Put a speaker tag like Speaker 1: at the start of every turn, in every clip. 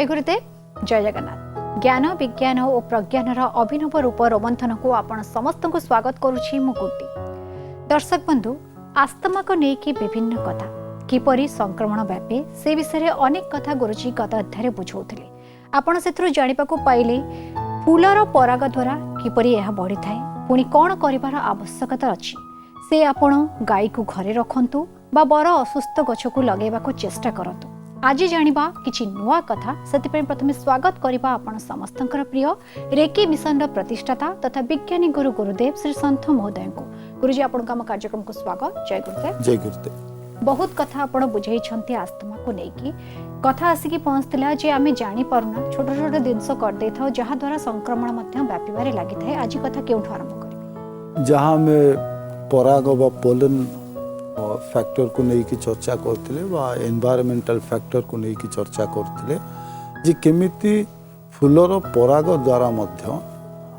Speaker 1: जय गुरुदेव जय जगन्नाथ। ज्ञान विज्ञान और प्रज्ञानर अभिनव रूप रोमंथन को आपण समस्त को स्वागत करुछि मुकुटी। दर्शक बंधु, आस्थमा को लेकिन विभिन्न कथा किपरि संक्रमण व्यापे से विषय अनेक कथा गुरुजी गत अध्याय बुझाउथिले। आपण सेथरु जानिबाकू पाइले फूलर पराग द्वारा किपरि यह बढ़ी थाए, पुणी कौन करिवार आवश्यकता अछि से आपण गाई को घरे रखंतु बा बर असुस्थ गछ को लगेबाकू चेष्टा करतु। आज जानिबा किछि नुआ कथा। सेतिपय प्रथमे स्वागत करिबा आपण समस्तंकर प्रिय रेकी मिशन प्रतिष्ठाता तथा विज्ञानी गुरु गुरुदेव श्री संत महोदय को। गुरुजी आपण काम कार्यक्रम को स्वागत। जय गुरुदेव।
Speaker 2: जय गुरुदेव।
Speaker 1: बहुत कथा आपण बुझाई छंती आस्थमा को लेकी कथा आसिकी पहुंचतिला जे आमे जानि पारुना छोट छोट दिनस कर देथाओ जहा द्वारा संक्रमण मध्य व्यापीबारे लागि थाए। आज कथा केउठो आरंभ करिबे
Speaker 2: जहा में पराग व पोलन फैक्टर को लेकिन चर्चा करते एनवायरमेंटल फैक्टर को लेकिन चर्चा करते जे केमिति फूलर पराग द्वारा मध्य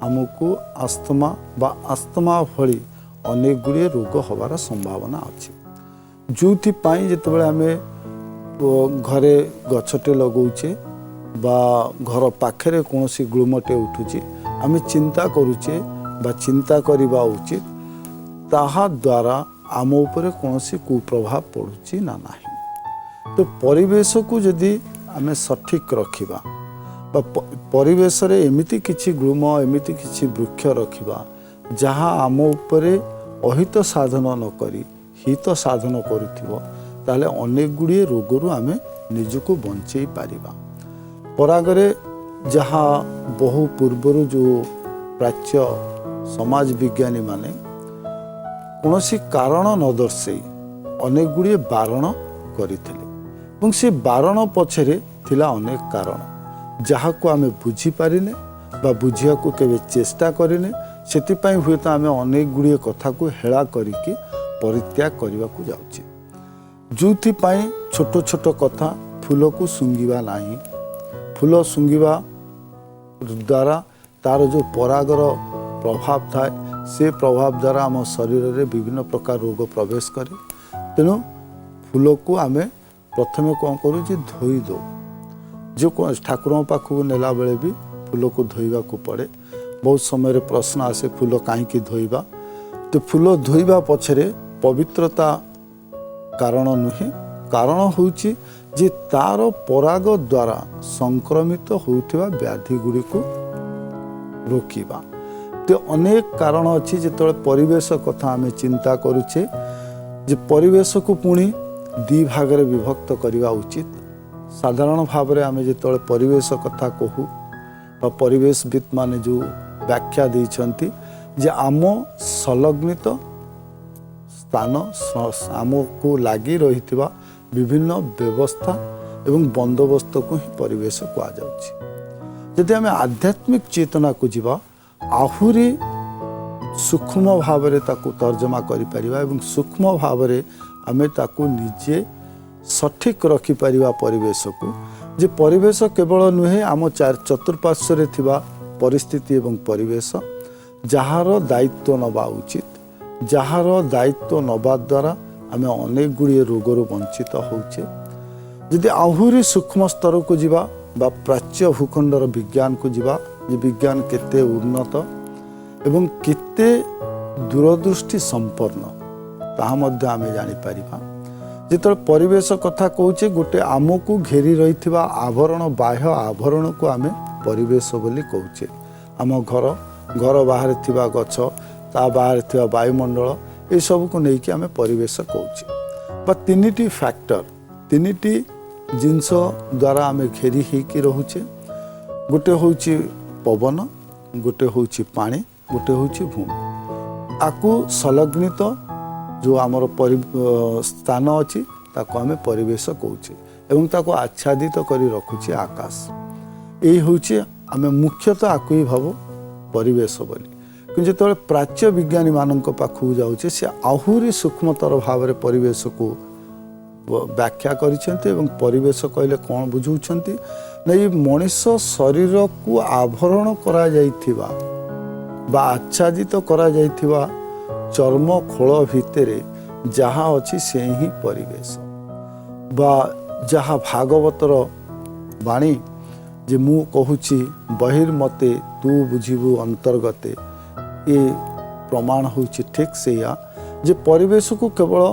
Speaker 2: आमको आस्थमा बा आस्थमा भली अनेक गुड़िए रोग हबार संभावना अच्छी। जो जिते आम घरे गछटे लगौचे बा घर पाखे कौन ग्लूमटे उठुचे आम चिंता करुचे बा चिंता करवा उचित ताहा द्वारा आम उपरे कौन कुप्रभाव पड़ुची ना नहीं। तो परिवेश को जदि आम सठिक रखिबा बा परिवेश रे एमिति किछि ग्लूम एमिति किछि वृक्ष रखिबा जहाँ आम उपरे अहित साधन न करी हित साधन करुथिबो ताले अनेक गुड़िए रोगरु आमे निजको बंचई पारिबा। परागरे जहाँ बहु पूर्वरु जो प्राच्य समाज विज्ञानी माने कौनसी कारण न दर्शई अनेक गुड़िए बारण करथिले से बारण पछरे थिला अनेक कारण जहाँ को आमे बुझी पारिने बा बुझिया को केबे चेष्टा करिने। सेतिपई हुए तो आमे अनेक गुड़िए कथा को हेला करिके परित्याग करने को जाउछि। जोथि पई छोट छोट कथा फूल को सुंगिबा नाही। फूल सुंगिबा द्वारा तार जो परागर प्रभाव थाए से प्रभाव द्वारा आम शरीर में विभिन्न प्रकार रोग प्रवेश करे। तेणु फूल को आम प्रथमे कौन करूँ धोई दो। जो ठाकुर पाखक नेला बेले भी फूल को धोइबा को पड़े। बहुत समय प्रश्न आसे फूल कहीं धोइबा। तो फूल धोइबा पछरे पवित्रता कारण नुहे, कारण होउची जे तार पराग द्वारा संक्रमित होउथिबा व्याधि गुड़ी को रोकिबा। तो अनेक कारण अच्छी जो परिवेश कथा आम चिंता करुचे जे परिवेश को पुणी दी भाग में विभक्त करवा उचित। साधारण भाव में आम जो परिवेश कथा कहू बा परिवेशविद माने जो व्याख्या देइछंती जे आम संलग्नित स्थान आम को लगी रही विभिन्न व्यवस्था एवं बंदोबस्त को ही परिवेश कहुच्छी। जदि आम आध्यात्मिक चेतना को जीवा आहुरी सूक्ष्म भाव में ताकू तर्जमा करिपरिबा एवं सूक्ष्म भाव में आमे ताकू निजे सठिक रखिपरिबा परिवेश को। जे परिवेश केवल नुहे आम चतुर्पार्श्व थिबा परिस्थिति एवं परिवेश जहार दायित्व नबा उचित। जहार दायित्व नबा द्वारा आमे अनेक गुड़िए रोगरु वंचित होउचे। यदि आहुरी सूक्ष्म स्तर को जीवा बा प्राच्य भूखंडर विज्ञान को जीवा जे विज्ञान केते उन्नत एवं केते दूरदृष्टि संपन्न ताहा मध्य आमे जानि परिबा। जेतल परिवेश कथा कहूचे गोटे आम को घेरी रही आवरण बाह्य आवरण को आमे परिवेश बोली कहूचे। आम घर बाहर थिबा गछ ता बाहर थिबा वायुमंडल ये सब को लेकिन आमे परिवेश कहूचे। बा तीनिटी फैक्टर तीनिटी जिनस द्वारा आमे घेरी होइकी रहुचे। गोटे होउची पवन, गोटे होउची पानी, गोटे होउची भूमि। आकु संलग्नित जो आमर स्थान अच्छी ताको आमे परिवेश कहूचे एवं ताको आच्छादित करी रखुचे आकाश। यही होउची आमे मुख्यतः आकु ही भाव परिवेश बोली। कि जो प्राच्य विज्ञानी मानक पाखु जाउचे से आहुरी सूक्ष्मतर भाव में परिवेश को व्याख्या करिसेंते एवं परिवेश कहले कौन बुझाउछंती ना ये मनुष्य शरीर को आवरण करा जाइथिबा बा आच्छादित करा जाइथिबा चर्म खोल भितरे जहाँ अच्छी से ही परिवेश बा जहाँ भागवतर वाणी ଯେ ମୁଁ କହୁଛି ବହିର୍ମତେ ତୁ ବୁଝିବୁ ଅନ୍ତର୍ଗତେ, ଏ ପ୍ରମାଣ ହେଉଛି ଠିକ୍ ସେଇଆ ଯେ ପରିବେଶକୁ କେବଳ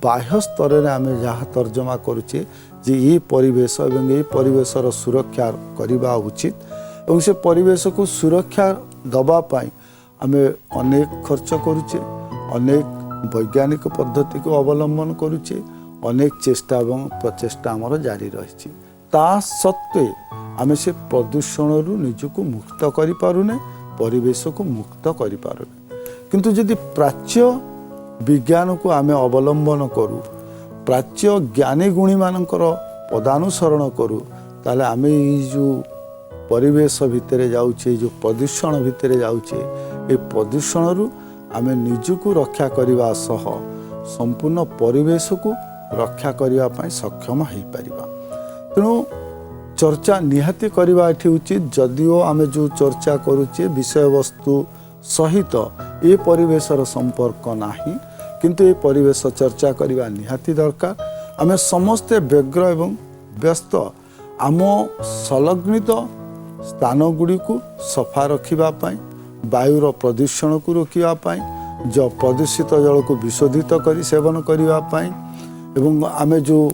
Speaker 2: ବାହ୍ୟ ସ୍ତରରେ ଆମେ ଯାହା ତର୍ଜମା କରୁଛେ ଯେ ଏ ପରିବେଶ ଏବଂ ଏ ପରିବେଶର ସୁରକ୍ଷା କରିବା ଉଚିତ ଏବଂ ସେ ପରିବେଶକୁ ସୁରକ୍ଷା ଦେବା ପାଇଁ ଆମେ ଅନେକ ଖର୍ଚ୍ଚ କରୁଛେ, ଅନେକ ବୈଜ୍ଞାନିକ ପଦ୍ଧତିକୁ ଅବଲମ୍ବନ କରୁଛେ, ଅନେକ ଚେଷ୍ଟା ଏବଂ ପ୍ରଚେଷ୍ଟା ଆମର ଜାରି ରହିଛି। ତା ସତ୍ତ୍ୱେ ଆମେ ସେ ପ୍ରଦୂଷଣରୁ ନିଜକୁ ମୁକ୍ତ କରିପାରୁନେ, ପରିବେଶକୁ ମୁକ୍ତ କରିପାରୁନେ। କିନ୍ତୁ ଯଦି ପ୍ରାଚ୍ୟ ବିଜ୍ଞାନକୁ ଆମେ ଅବଲମ୍ବନ କରୁ, ପ୍ରାଚ୍ୟ ଜ୍ଞାନୀ ଗୁଣୀମାନଙ୍କର ପଦାନୁସରଣ କରୁ, ତାହେଲେ ଆମେ ଏଇ ଯେଉଁ ପରିବେଶ ଭିତରେ ଯାଉଛେ, ଏଇ ଯେଉଁ ପ୍ରଦୂଷଣ ଭିତରେ ଯାଉଛେ, ଏ ପ୍ରଦୂଷଣରୁ ଆମେ ନିଜକୁ ରକ୍ଷା କରିବା ସହ ସମ୍ପୂର୍ଣ୍ଣ ପରିବେଶକୁ ରକ୍ଷା କରିବା ପାଇଁ ସକ୍ଷମ ହୋଇପାରିବା। ତେଣୁ ଚର୍ଚ୍ଚା ନିହାତି କରିବା ଏଠି ଉଚିତ। ଯଦିଓ ଆମେ ଯେଉଁ ଚର୍ଚ୍ଚା କରୁଛେ ବିଷୟବସ୍ତୁ ସହିତ ଏ ପରିବେଶର ସମ୍ପର୍କ ନାହିଁ, କିନ୍ତୁ ଏ ପରିବେଶ ଚର୍ଚ୍ଚା କରିବା ନିହାତି ଦରକାର। ଆମେ ସମସ୍ତେ ବ୍ୟଗ୍ର ଏବଂ ବ୍ୟସ୍ତ ଆମ ସଂଲଗ୍ନିତ ସ୍ଥାନଗୁଡ଼ିକୁ ସଫା ରଖିବା ପାଇଁ, ବାୟୁର ପ୍ରଦୂଷଣକୁ ରୋକିବା ପାଇଁ, ପ୍ରଦୂଷିତ ଜଳକୁ ବିଶୋଧିତ କରି ସେବନ କରିବା ପାଇଁ ଏବଂ ଆମେ ଯେଉଁ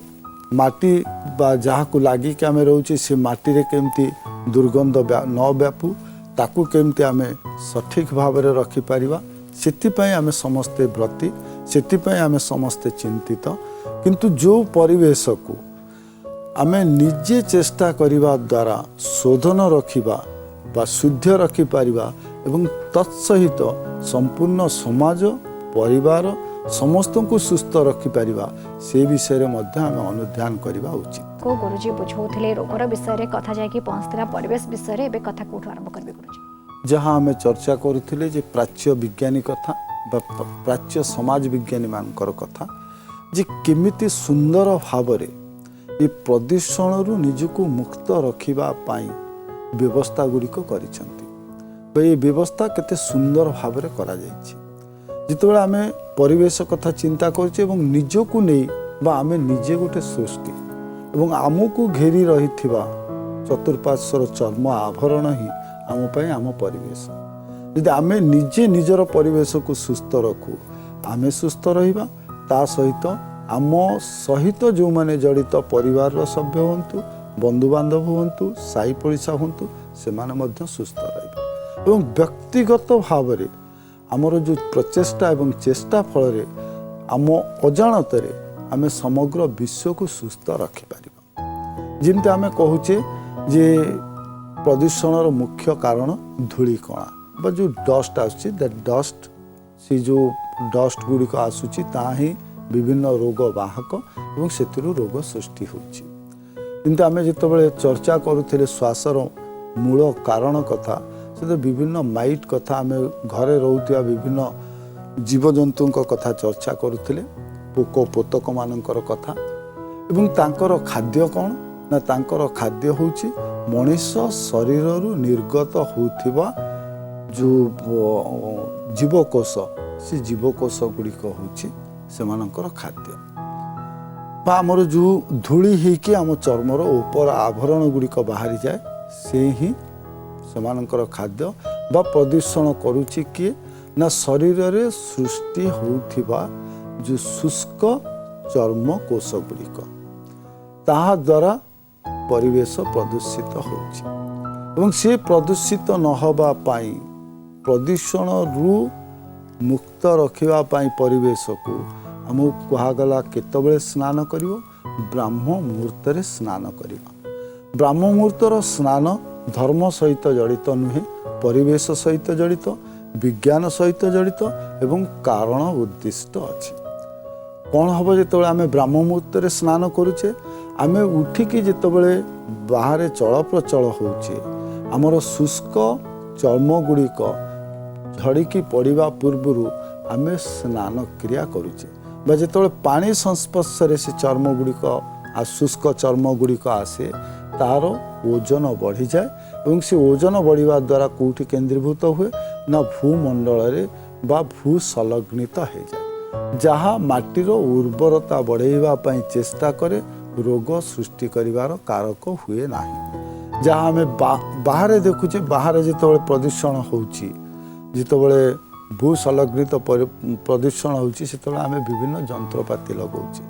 Speaker 2: ମାଟି ବା ଯାହାକୁ ଲାଗିକି ଆମେ ରହୁଛେ ସେ ମାଟିରେ କେମିତି ଦୁର୍ଗନ୍ଧ ନ ବ୍ୟାପୁ, ତାକୁ କେମିତି ଆମେ ସଠିକ୍ ଭାବରେ ରଖିପାରିବା, ସେଥିପାଇଁ ଆମେ ସମସ୍ତେ ବ୍ରତୀ, ସେଥିପାଇଁ ଆମେ ସମସ୍ତେ ଚିନ୍ତିତ। କିନ୍ତୁ ଯେଉଁ ପରିବେଶକୁ ଆମେ ନିଜେ ଚେଷ୍ଟା କରିବା ଦ୍ୱାରା ଶୋଧନ ରଖିବା ବା ଶୁଦ୍ଧ ରଖିପାରିବା ଏବଂ ତତ୍ସହିତ ସମ୍ପୂର୍ଣ୍ଣ ସମାଜ, ପରିବାର ସମସ୍ତଙ୍କୁ ସୁସ୍ଥ ରଖିପାରିବା, ସେ ବିଷୟରେ ମଧ୍ୟ ଆମେ ଅନୁଧ୍ୟାନ କରିବା ଉଚିତ।
Speaker 1: ଗୁରୁଜୀ ବୁଝାଉଥିଲେ ରୋଗର ବିଷୟରେ, କଥା ଯାଇକି ପହଞ୍ଚିଥିଲା ପରିବେଶ ବିଷୟରେ। ଏବେ କଥା କୋଉଠୁ ଆରମ୍ଭ କରିବେ ଗୁରୁଜୀ?
Speaker 2: ଯାହା ଆମେ ଚର୍ଚ୍ଚା କରୁଥିଲେ ଯେ ପ୍ରାଚ୍ୟ ବିଜ୍ଞାନୀ କଥା ବା ପ୍ରାଚ୍ୟ ସମାଜ ବିଜ୍ଞାନୀମାନଙ୍କର କଥା, ଯେ କେମିତି ସୁନ୍ଦର ଭାବରେ ଏ ପ୍ରଦୂଷଣରୁ ନିଜକୁ ମୁକ୍ତ ରଖିବା ପାଇଁ ବ୍ୟବସ୍ଥା ଗୁଡ଼ିକ କରିଛନ୍ତି ବା ଏ ବ୍ୟବସ୍ଥା କେତେ ସୁନ୍ଦର ଭାବରେ କରାଯାଇଛି। ଯେତେବେଳେ ଆମେ ପରିବେଶ କଥା ଚିନ୍ତା କରୁଛେ ଏବଂ ନିଜକୁ ନେଇ ବା ଆମେ ନିଜେ ଗୋଟେ ସୃଷ୍ଟି ଏବଂ ଆମକୁ ଘେରି ରହିଥିବା ଚତୁଃପାର୍ଶ୍ୱର ଚର୍ମ ଆଭରଣ ହିଁ ଆମ ପାଇଁ ଆମ ପରିବେଶ। ଯଦି ଆମେ ନିଜେ ନିଜର ପରିବେଶକୁ ସୁସ୍ଥ ରଖୁ, ଆମେ ସୁସ୍ଥ ରହିବା, ତା ସହିତ ଆମ ସହିତ ଯେଉଁମାନେ ଜଡ଼ିତ ପରିବାରର ସଭ୍ୟ ହୁଅନ୍ତୁ, ବନ୍ଧୁବାନ୍ଧବ ହୁଅନ୍ତୁ, ସାହି ପଡ଼ିଶା ହୁଅନ୍ତୁ, ସେମାନେ ମଧ୍ୟ ସୁସ୍ଥ ରହିବେ। ଏବଂ ବ୍ୟକ୍ତିଗତ ଭାବରେ ଆମର ଯେଉଁ ପ୍ରଚେଷ୍ଟା ଏବଂ ଚେଷ୍ଟା ଫଳରେ ଆମ ଅଜାଣତରେ ଆମେ ସମଗ୍ର ବିଶ୍ୱକୁ ସୁସ୍ଥ ରଖିପାରିବା। ଯେମିତି ଆମେ କହୁଛେ ଯେ ପ୍ରଦୂଷଣର ମୁଖ୍ୟ କାରଣ ଧୂଳିକଣା ବା ଯେଉଁ ଡଷ୍ଟ ଆସୁଛି, ଡଷ୍ଟ, ସେ ଯେଉଁ ଡଷ୍ଟ ଗୁଡ଼ିକ ଆସୁଛି ତାହା ହିଁ ବିଭିନ୍ନ ରୋଗ ବାହକ ଏବଂ ସେଥିରୁ ରୋଗ ସୃଷ୍ଟି ହେଉଛି। କିନ୍ତୁ ଆମେ ଯେତେବେଳେ ଚର୍ଚ୍ଚା କରୁଥିଲେ ଶ୍ୱାସର ମୂଳ କାରଣ କଥା, ସେଥିରେ ବିଭିନ୍ନ ମାଇଟ୍ କଥା, ଆମେ ଘରେ ରହୁଥିବା ବିଭିନ୍ନ ଜୀବଜନ୍ତୁଙ୍କ କଥା ଚର୍ଚ୍ଚା କରୁଥିଲେ, ପୋକ ପୋତକମାନଙ୍କର କଥା। ଏବଂ ତାଙ୍କର ଖାଦ୍ୟ କ'ଣ ନା, ତାଙ୍କର ଖାଦ୍ୟ ହେଉଛି ମଣିଷ ଶରୀରରୁ ନିର୍ଗତ ହେଉଥିବା ଯେଉଁ ଜୀବକୋଷ, ସେ ଜୀବକୋଷ ଗୁଡ଼ିକ ହେଉଛି ସେମାନଙ୍କର ଖାଦ୍ୟ। ବା ଆମର ଯେଉଁ ଧୂଳି ହେଇକି ଆମ ଚର୍ମର ଉପର ଆଭରଣ ଗୁଡ଼ିକ ବାହାରିଯାଏ, ସେ ହିଁ ସେମାନଙ୍କର ଖାଦ୍ୟ। ବା ପ୍ରଦୂଷଣ କରୁଛି କିଏ ନା, ଶରୀରରେ ସୃଷ୍ଟି ହେଉଥିବା ଯେଉଁ ଶୁଷ୍କ ଚର୍ମ କୋଷ ଗୁଡ଼ିକ, ତାହା ଦ୍ୱାରା ପରିବେଶ ପ୍ରଦୂଷିତ ହେଉଛି। ଏବଂ ସେ ପ୍ରଦୂଷିତ ନ ହେବା ପାଇଁ, ପ୍ରଦୂଷଣରୁ ମୁକ୍ତ ରଖିବା ପାଇଁ ପରିବେଶକୁ ଆମକୁ କୁହାଗଲା କେତେବେଳେ ସ୍ନାନ କରିବ? ବ୍ରାହ୍ମ ମୁହୂର୍ତ୍ତରେ ସ୍ନାନ କରିବା। ବ୍ରାହ୍ମ ମୁହୂର୍ତ୍ତର ସ୍ନାନ ଧର୍ମ ସହିତ ଜଡ଼ିତ ନୁହେଁ, ପରିବେଶ ସହିତ ଜଡ଼ିତ, ବିଜ୍ଞାନ ସହିତ ଜଡ଼ିତ ଏବଂ କାରଣ ଉଦ୍ଦିଷ୍ଟ ଅଛି। କ'ଣ ହେବ ଯେତେବେଳେ ଆମେ ବ୍ରାହ୍ମ ମୁହୂର୍ତ୍ତରେ ସ୍ନାନ କରୁଛେ? ଆମେ ଉଠିକି ଯେତେବେଳେ ବାହାରେ ଚଳପ୍ରଚଳ ହେଉଛେ, ଆମର ଶୁଷ୍କ ଚର୍ମ ଗୁଡ଼ିକ ଝଡ଼ିକି ପଡ଼ିବା ପୂର୍ବରୁ ଆମେ ସ୍ନାନ କ୍ରିୟା କରୁଛେ। ବା ଯେତେବେଳେ ପାଣି ସଂସ୍ପର୍ଶରେ ସେ ଚର୍ମ ଗୁଡ଼ିକ ଶୁଷ୍କ ଚର୍ମ ଗୁଡ଼ିକ ଆସେ, ତାର ଓଜନ ବଢ଼ିଯାଏ ଏବଂ ସେ ଓଜନ ବଢ଼ିବା ଦ୍ୱାରା କେଉଁଠି କେନ୍ଦ୍ରୀଭୂତ ହୁଏ ନା, ଭୂମଣ୍ଡଳରେ ବା ଭୂସଂଲଗ୍ନିତ ହୋଇଯାଏ, ଯାହା ମାଟିର ଉର୍ବରତା ବଢ଼ାଇବା ପାଇଁ ଚେଷ୍ଟା କରେ, ରୋଗ ସୃଷ୍ଟି କରିବାର କାରକ ହୁଏ ନାହିଁ। जहाँ आम बाहर देखुचे बाहर जिते प्रदूषण होची जितेबाला भूसलग्रित प्रदूषण होची से आम विभिन्न जंत्रपाति लगाऊे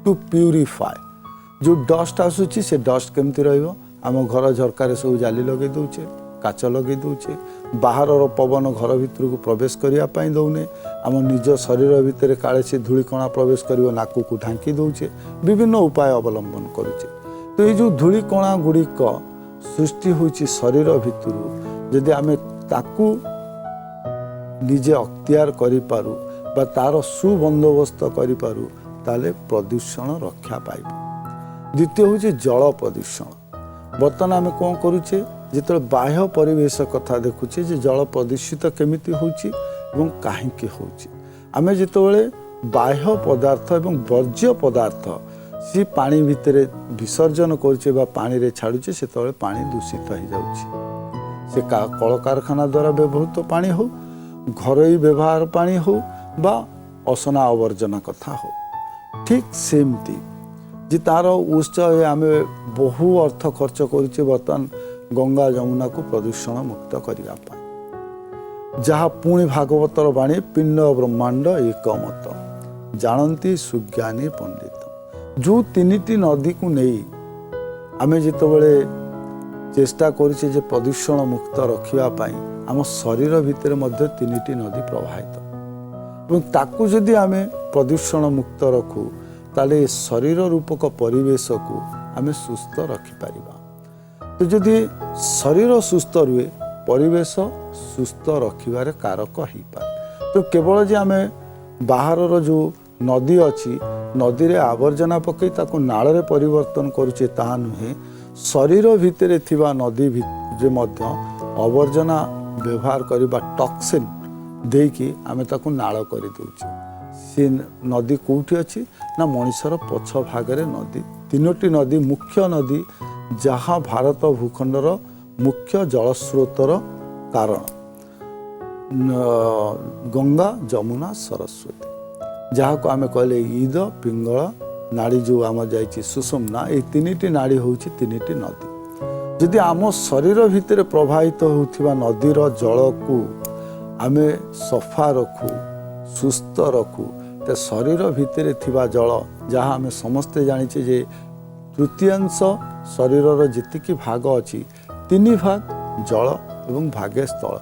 Speaker 2: टू प्यूरीफाए जो डस्ट आसूची से डस्ट केमती रम घर झरकार सब जाली लगे दौचे काच लगे दौचे बाहर पवन घर भितर को प्रवेश करने दौने आम निज शरीर भितर काले से धूलिकणा प्रवेश कर नाक को ढांकी दौचे विभिन्न उपाय अवलंबन करुचे। तो ये जो धूलिकणा गुड़िक सृष्टि होची शरीर भितर जदि आम ताकू निजे अख्तियार करिपारू बा तार सुबंदोबस्त करिपारू ताले प्रदूषण रक्षा पाइब। द्वितीय हूँ जल प्रदूषण। बर्तमान आम कौन करुचे जिते बाह्य परिवेश कथा देखुचे जे जल प्रदूषित केमिति होची एवं काहींकी होची। आमे जितेबाला बाह्य पदार्थ एवं वर्ज्य पदार्थ सी पानी भितर विसर्जन करुचे बा पानी रे छाड़ुचे से पानी दूषित हो जाउची। से कल कारखाना द्वारा व्यवहृत पानी हो घरोई व्यवहार पानी हो बा असना आवर्जना कथा हो ठीक सेमती जी तार उत्स आम बहु अर्थ खर्च करुचे बर्तमान गंगा जमुना को प्रदूषण मुक्त करने जहाँ पुणी भागवतर बाणी पिंड ब्रह्मांड एकमत जानती सुज्ञानी पंडित जो तीनिटी नदी को नहीं आम जितेबाला चेष्टा करुचे जे प्रदूषण मुक्त रखापी आम शरीर भितर मध्य तीनिटी नदी प्रवाहित ताकू जदि आम प्रदूषण मुक्त रखू ताले शरीर रूपक परिवेश को आम सुस्थ रखिपर। तो जदि शरीर सुस्थ रुए परिवेश सुस्थ रखिबार कारक हो पाए। तो केवल जे आम बाहर जो नदी अच्छी नदी रे आवर्जना पकई ताको नाल रे परिवर्तन करुचे ता नुहे शरीर भितर थिबा नदी भितर मध्य आवर्जना व्यवहार करबा टॉक्सिन देकी आमे ताको नाल कर दउचे। सी नदी कोठी अच्छी ना मनुष्यर पछ भागरे नदी तीनोटी नदी मुख्य नदी जहाँ भारत भूखंडर मुख्य जलस्रोतर कारण गंगा जमुना सरस्वती जहाँ को आमे कहले ईद पिंगला नाड़ी जो आम जाइए सुषुम्ना ये तीनिटी नाड़ी होची तीनिटी नदी। जदि आम शरीर भितर प्रवाहित होउथिबा नदीर जल को आमे सफा रखू सुस्थ रखू तो शरीर भितर थिबा जल जहाँ आमे समस्ते जानिचे जे तृतीयांश शरीरर जेतिकी भाग अच्छी 3 भाग जल एवं भागे स्थल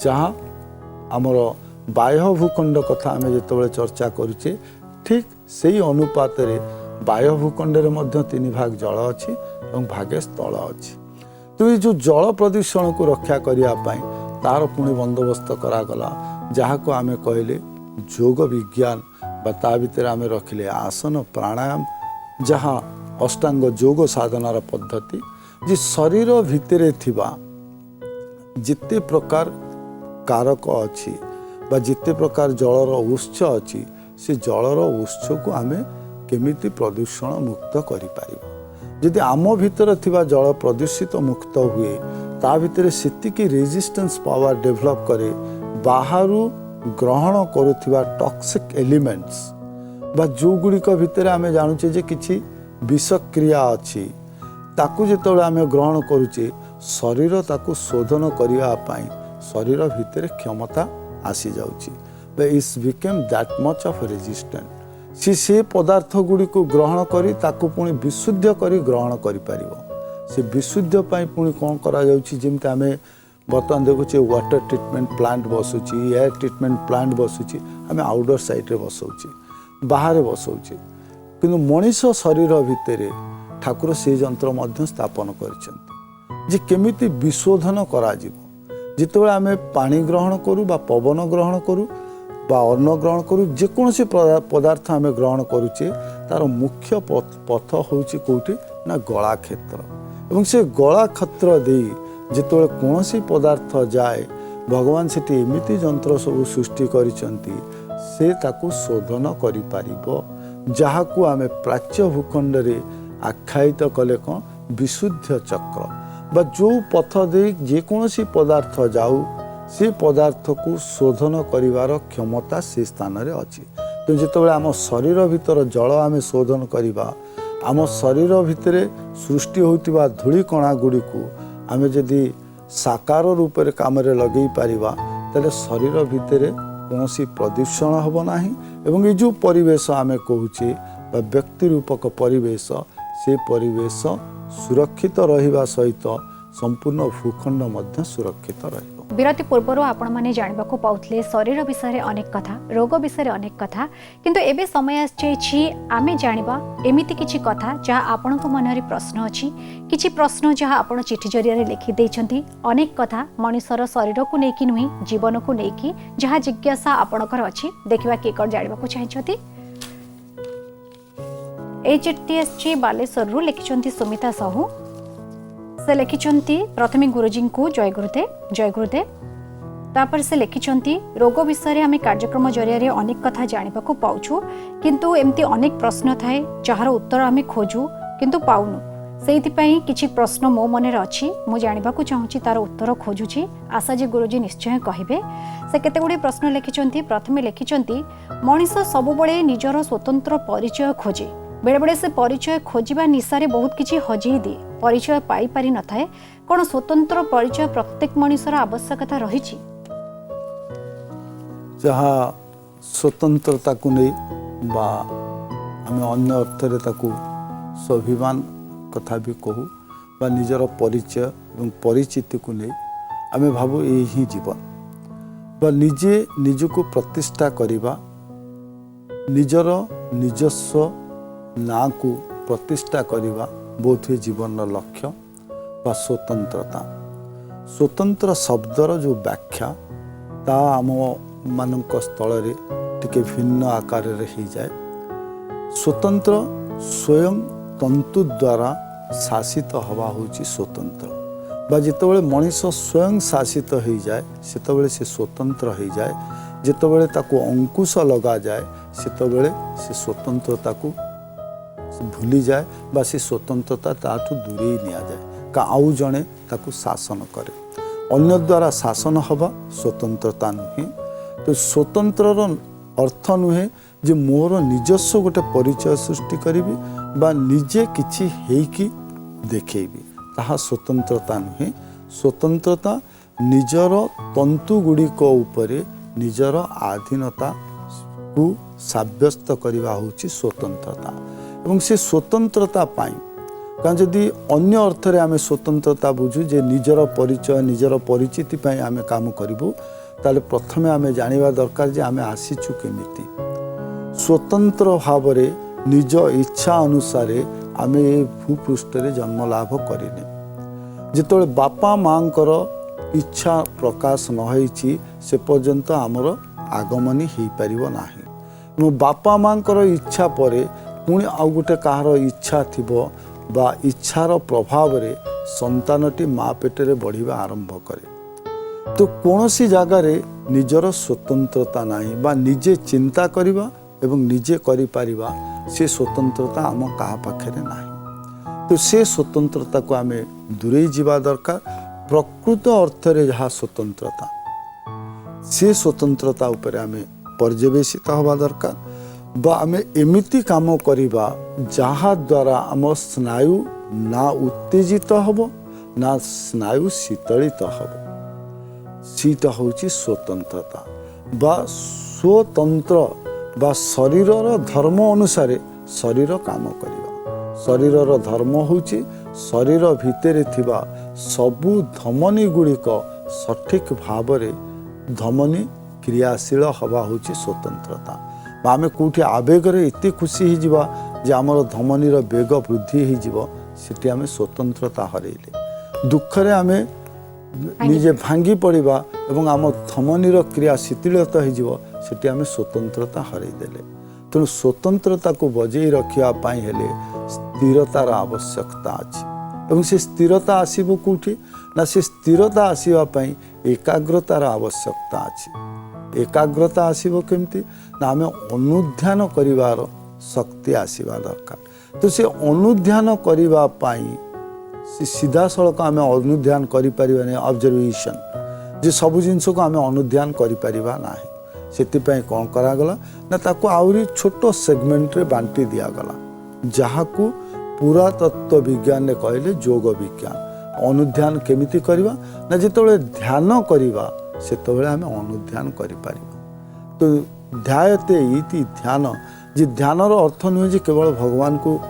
Speaker 2: जहाँ आमर बाह्य भूखंड कथा आमे जेतेबेले चर्चा करुचे ठीक सही अनुपात रे बाह्य भूखंड रे मध्य 3 भाग जल अच्छी एवं भागे स्थल अच्छी। तो ये जो जल प्रदूषण को रक्षा करने तार पुणी बंदोबस्त करागला जहाँ को आमे कहले योग विज्ञान ता भितर आमे रखिले आसन प्राणायाम जहाँ अष्टांग योग साधनार पद्धति जे शरीर भितर थिबा जिते प्रकार कारक अच्छी बा जिते प्रकार जलर उत्स अच्छी से जलर उत्स को आमे केमिति प्रदूषण मुक्त करि पारिबा। जदि आम भितर थिबा जल प्रदूषित मुक्त हुए ता भितर सेतिकी रेजिस्टेंस पावर डेभलप करे बाहरु ग्रहण करुथिबा टॉक्सिक एलिमेंट्स बा जो गुड़िक भितर आमे जानुचे जे किछि विषक्रिया अच्छी ताकू जेतबेले आमे ग्रहण करुचे शरीर ताकू शोधन करिया पाई शरीर भितर क्षमता आसी जाउची बा is became that much of resistant से पदार्थ गुड़ी को ग्रहण करी ताकू पुणी विशुद्ध करी ग्रहण करि पारिबो। से विशुद्ध पाई पुणी कौन करा जाउची जेमते आमे बर्तमान देखुचे वाटर ट्रीटमेंट प्लांट बसुची एयर ट्रीटमेंट प्लांट बसुची आमे आउटडोर साइड रे बसौची बाहर बसौची किंतु मनीष शरीर भितर ठाकुर से यंत्र मध्य स्थापन करिसेंती जे केमिति विशोधन करा जिवो। जितेबाला आमे पानी ग्रहण करू बा पवन ग्रहण करू बा अन्न ग्रहण करू जेकोसी पदार्थ आमे ग्रहण करुचे तार मुख्य पथ होउची कोठी ना गला क्षेत्र एवं से गला क्षेत्र दे जितेबाला कौनसी पदार्थ जाए भगवान सेठी एमिति यंत्र सब सृष्टि करिसेंती से ताकू शोधन करि पारिबो जहाँ को आमे प्राच्य भूखंड रे आख्यायित कले कौन विशुद्ध चक्र बा जो पथ दे जेकोसी पदार्थ जाऊ से पदार्थ को शोधन करिवार क्षमता से स्थान रे अछि। तो जितेबाला आम शरीर भितर जल आमे शोधन करिबा आम शरीर भितर सृष्टि होतिबा धूलिकणा गुड़ी को आमे जदि साकार रूप में काम लगे पारिबा ताले शरीर भितर कौनसी प्रदूषण हब नाही एवं ये जो परिवेश आमे कहूचे बा व्यक्ति रूपक परिवेश से परिवेश सुरक्षित रहिबा सहित संपूर्ण भूखंड मध्य सुरक्षित रहिबो।
Speaker 1: विरति पूर्व आपण माने जानबाको पाउथले शरीर विषय अनेक कथा रोग विषय अनेक कथा किंतु एबे समय आछि आमे जानिबा एमिति किछि कथा जहा आपणको मनरे प्रश्न अछि किछि प्रश्न जहा आपण चिठी जरिया लिखि दैछंती अनेक कथा मनुष्यर शरीर को नेकी नुही जीवन को नेकी जहा जिज्ञासा आपणकर अछि देखिबा के कर जानिबाको चाहछंती। ए चिठी आछि बालेश्वर रु लिखिछंती सुमिता साहू से लिखिछंती प्रथमे गुरुजी को जय गुरुदेव तापर से लिखिछंती रोग विषय आम कार्यक्रम जरिया अनेक कथा जानिबाको पाउछु किंतु एमती अनेक प्रश्न थाए जार उत्तर आम खोजु किंतु पाउनु सेइथिपई किछि प्रश्न मो मनरे अछि मु जानिबाको चाहूछि तार उत्तर खोजुछि आशा जे गुरुजी निश्चय कहिबे। से केते गुडी प्रश्न लिखिछंती प्रथमे लिखिछंती मनीष सबुबळे निजर स्वतंत्र परिचय खोजे बेले बेले से परिचय खोजिबा निशारे बहुत किछि हजेई दिए परिचय पाई पारि न थाए कोन स्वतंत्र परिचय प्रत्येक मनुष्यर आवश्यकता रहिछि
Speaker 2: जहाँ स्वतंत्रता को नहीं बा आम अन्य अर्थरे ताकू स्वाभिमान कथा भी कहू बा निजर परिचय एवं परिचिति को नहीं आम भावु यही जीवन बा निजे निजको प्रतिष्ठा करिबा निजर निजस्व ना को प्रतिष्ठा करिबा बोध जीवन लक्ष्य बा स्वतंत्रता। स्वतंत्र शब्दर जो व्याख्या ता आम मानक स्थल रे टिके भिन्न आकार रे ही जाए। स्वतंत्र स्वयं तंतु द्वारा शासित हवा होची स्वतंत्र बा जितेबाला मनीष स्वयं शासित हो जाए सेतबेले से स्वतंत्र हो जाए जितेबाला ताको अंकुश लगा जाए सेतबेले से स्वतंत्रता को भूली जाए बा से स्वतंत्रता ताठू दूरे निया जाए का आउ जणे ताको शासन करे अन्य द्वारा शासन हवा स्वतंत्रता नुहे। तो स्वतंत्रर अर्थ नुहे जे मोर निजस्व गोटे परिचय सृष्टि करी बा निजे किछि हेकी देखेबी ताहा स्वतंत्रता नुहे। स्वतंत्रता निजर तंतु गुड़िक उपरे निजर आधीनता को साब्यस्त करवा होची स्वतंत्रता एवं से स्वतंत्रता पाई कारण जदि अन्य अर्थरे आमे स्वतंत्रता बुझू जे निजर परिचय निजर परिचिति पाई आमे काम करिबू ताले प्रथमे आमे जानिबा दरकार जे आमे आसीचु केमिति स्वतंत्र भावरे निज इच्छा अनुसारे आमे भूपृष्ठ रे जन्म लाभ करिने जेतोले बापा मांकर इच्छा प्रकाश न होईची से पर्यंत आमर आगमनी हो पारिबो नाही। मो बापा मांकर इच्छा परे पुणी आउ गोटे कहार इच्छा थिबो बा इच्छार प्रभाव रे संतानटी माँ पेटरे बढ़िबा आरंभ करे। तो कौनसी जगार निजर स्वतंत्रता नाही बा निजे चिंता करिबा एवं निजे करि पारिबा से स्वतंत्रता आम कहा पाखरे नाही। तो से स्वतंत्रता को आमे दूरे जीवा दरकार। प्रकृत अर्थरे जहाँ स्वतंत्रता से स्वतंत्रता उपरे आमे पर्यवेसित हवा दरकार बा आमे एमिति काम करिबा जहाँ द्वारा आम स्नायु ना उत्तेजित हबो ना स्नायु शीतलित हबो सीटा होची स्वतंत्रता बा स्वतंत्र बा शरीरर धर्म अनुसारे शरीर काम करिबा। शरीरर धर्म होची शरीर भितरे थिबा सबु धमनी गुड़िक सठिक भावरे धमनी क्रियाशील हवा होची स्वतंत्रता। आमे कोठी आवेग रे एते खुशी ही जीवा जे हमर धमनी रो वेग वृद्धि ही जीव सेठी आमे स्वतंत्रता हरेले। दुख रे आमे निजे भांगी पड़िबा एवं आम धमनी रो क्रिया शिथिलता ही जीव सेठी आमे स्वतंत्रता हरै देले। तेणु स्वतंत्रता को बजाई रखिया पाई हेले स्थिरतार आवश्यकता अछि एवं से स्थिरता आसीबो कोठी ना से स्थिरता आसीबा पाई एकाग्रतार आवश्यकता अछि। एकाग्रता आसीबो केमती ना आमे अनुध्यान करिवार शक्ति आसीबा दरकार। तो से अनुध्यान करिवा पाई सीधा सड़क आमे अनुध्यान करि परिबा नै ऑब्जर्वेशन जे सब जिंस को आमे अनुध्यान करि परिबा नाही। सेतिपई कोन करा गला ना ताको आउरी छोटो सेगमेंट रे बांटी दिया गला जहाँ को पुरातत्व विज्ञान ने कहले योग विज्ञान अनुध्यान केमिति करिबा ना जेतबेले ध्यान करिबा सेतबेले आमे अनुध्यान करि पारिबा। तो ध्यायते इति ध्यान जे ध्यानर अर्थ नुहे जे केवल भगवान को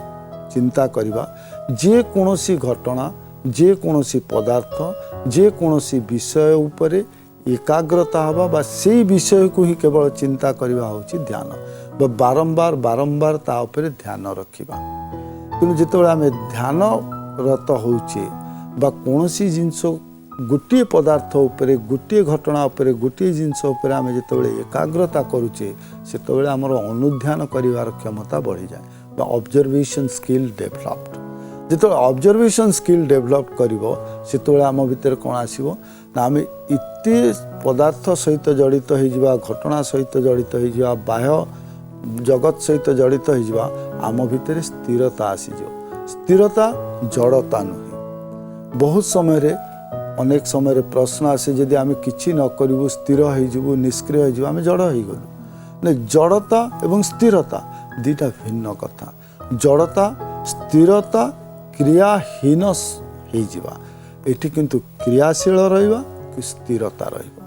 Speaker 2: चिंता करिबा जे कोनोसी घटना जे कोनोसी पदार्थ जे कोनोसी विषय उपरे एकाग्रता हवा बा से विषय को ही केवल चिंता करिबा होची ध्यान बा बारंबार बारंबार ता उपरे ध्यान रखिबा। तेणु जितेबाला आम ध्यान रत होचे बा कोनोसी जिनस गोटे पदार्थ उपरे गोटे घटना उपरे गोटे जिनस उपरे आम जितेबाला एकाग्रता करुचे सेतेबाला आमर अनुध्यान करिवार क्षमता बढ़ी जाए बा ऑब्जर्वेशन स्किल डेभलप्ड। जिते ऑब्जर्वेशन स्किल डेभलप करिवो सेतेबाला आम भितर कौन आसीबो ना आम इते पदार्थ सहित जड़ित हो जिबा घटना सहित जड़ित हो जिबा बाह्य जगत सहित जड़ित हो जिबा आम भितर स्थिरता आसीजो। स्थिरता जड़ता नुहे। बहुत समय रे अनेक समय रे प्रश्न आसे जदि आम किछि न करिवु स्थिर हो जिवु निष्क्रिय हो जिवु आम जड़ हो गलु। ने जड़ता एवं स्थिरता दुटा भिन्न कथा। जड़ता स्थिरता क्रियाहीन हो जिवा एठी किंतु क्रियाशील रहिबा कि स्थिरता रहिबा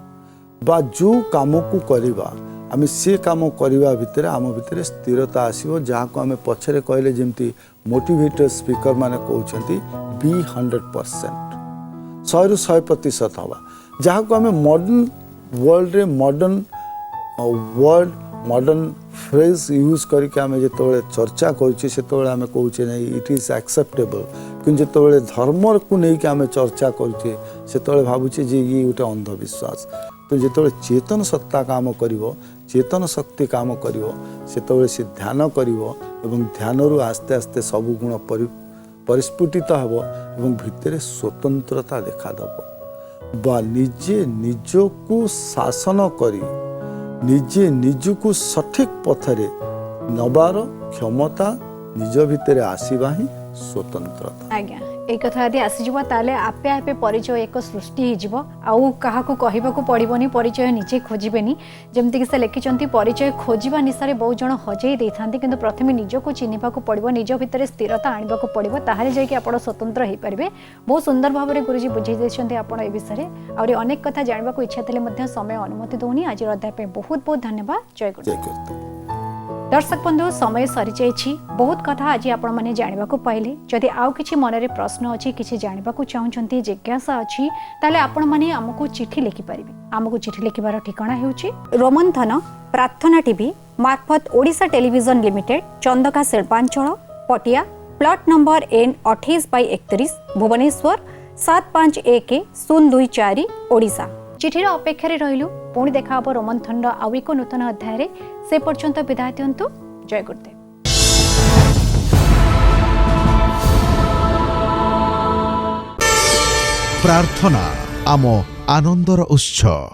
Speaker 2: बा जो काम को करिबा आम से काम करने भितर आम भितर स्थिरता आसो जहाँ को आम पछरे कहले जमती मोटिवेटर स्पीकर माने कहते बी 100% 100% हवा जहाँ को आम मॉडर्न वर्ल्ड रे modern word modern phrase use करके आम जो चर्चा करुचे से आम कहे नहीं इट इज एक्सेप्टेबल कि जो धर्म को लेकिन आम चर्चा करुचे से भावुचे जे ये गोटे अंधविश्वास। तो जो चेतन सत्ता काम कर चेतन शक्ति काम कर से ध्यान कर ध्यान रु आस्ते आस्ते सब गुण परिस्फुटित हेब और भितर स्वतंत्रता देखादेव बा निजे निजको शासन करी निजे निजको सठिक पथरे नबार क्षमता निज भितर आसीबा ही स्वतंत्रता।
Speaker 1: आज्ञा एक कथा यदि आसीଯିବ ताले आपे आपे परिचय एक सृष्टि होइଯିବ आउ काहाकू कहबाकू पड़िबनी परिचय निजे खोजिबेनी जेमति कि से लिखिचंती परिचय खोजिबा निसारे बहुत जण हजेई देथांती किंतु प्रथमे निजको चिन्हिबाकू पड़िबो निज भितर स्थिरता आनिबाकू पड़िबो ताहाले जाय कि आपण स्वतंत्र हेई परिबे। बहुत सुंदर भाव रे गुरुजी बुझाई देछंती आपण ए विषय रे और अनेक कथा जानबाकू इच्छा थिले मध्य समय अनुमति दोनी। आज अध्याय पे बहुत बहुत धन्यवाद। जय गुरु। दर्शक बंधु समय सरी जाइछि बहुत कथा आज आपण माने जानबाकू पाइले। जदि आउ किछि मनरे प्रश्न अछि किछि जानबाकू चाहुचंती जिज्ञासा अछि ताले आपण माने हमकु चिठी लिखि परिबे। हमकु चिठी लिखिबार ठिकाना हेउछि रोमन्थन प्रार्थना टीवी मार्फत ओडिशा टेलीविजन लिमिटेड चंदका शिल्पांचल Patia plot number N 28/31 Bhubaneswar 751024 Odisha. चिठीर अपेक्षा रहिलु पुणी देखा हम रोमन्थन आउ एक नूतन अध्याय से पर्यंत विदाय दिंतु। जय गुरुदेव।
Speaker 3: प्रार्थना आम आनंदर उत्सव।